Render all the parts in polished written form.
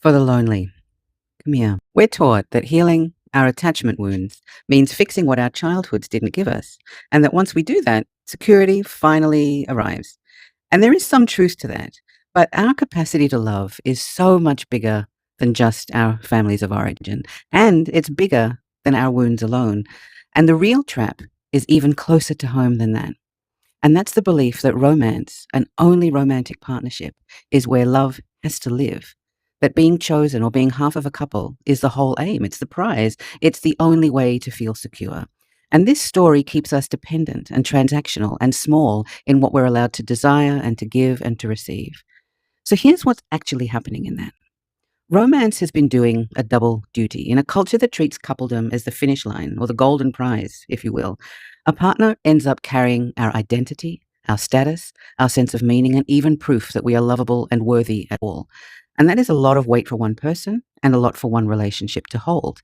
For the lonely, come here. We're taught that healing our attachment wounds means fixing what our childhoods didn't give us, and that once we do that, security finally arrives. And there is some truth to that, but our capacity to love is so much bigger than just our families of origin, and it's bigger than our wounds alone. And the real trap is even closer to home than that. And that's the belief that romance, and only romantic partnership, is where love has to live. That being chosen or being half of a couple is the whole aim. It's the prize. It's the only way to feel secure. And this story keeps us dependent and transactional and small in what we're allowed to desire and to give and to receive. So here's what's actually happening in that. Romance has been doing a double duty in a culture that treats coupledom as the finish line or the golden prize, if you will. A partner ends up carrying our identity, our status, our sense of meaning, and even proof that we are lovable and worthy at all. And that is a lot of weight for one person and a lot for one relationship to hold.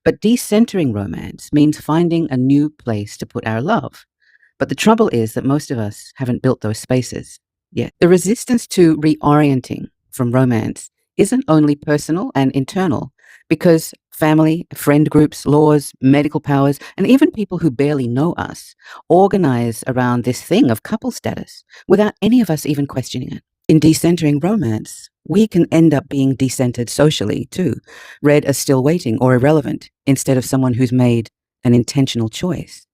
But decentering romance means finding a new place to put our love. But the trouble is that most of us haven't built those spaces yet. The resistance to reorienting from romance isn't only personal and internal, because family, friend groups, laws, medical powers, and even people who barely know us organize around this thing of couple status without any of us even questioning it. In decentering romance, we can end up being decentered socially too, read as still waiting or irrelevant instead of someone who's made an intentional choice.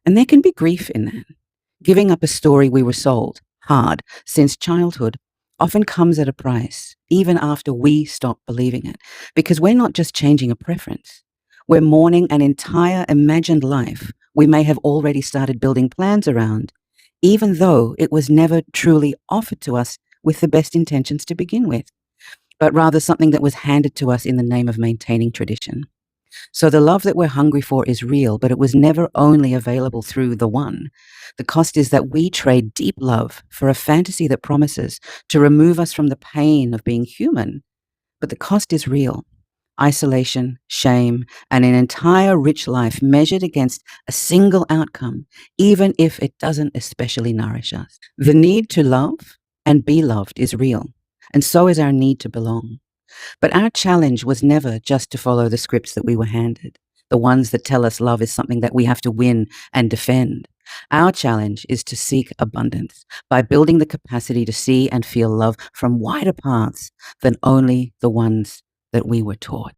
And there can be grief in that. Giving up a story we were sold, hard, since childhood often comes at a price, even after we stop believing it, because we're not just changing a preference. We're mourning an entire imagined life we may have already started building plans around, even though it was never truly offered to us with the best intentions to begin with, but rather something that was handed to us in the name of maintaining tradition. So the love that we're hungry for is real, but it was never only available through the one. The cost is that we trade deep love for a fantasy that promises to remove us from the pain of being human. But the cost is real. Isolation, shame, and an entire rich life measured against a single outcome, even if it doesn't especially nourish us. The need to love and be loved is real, and so is our need to belong. But our challenge was never just to follow the scripts that we were handed, the ones that tell us love is something that we have to win and defend. Our challenge is to seek abundance by building the capacity to see and feel love from wider paths than only the ones that we were taught.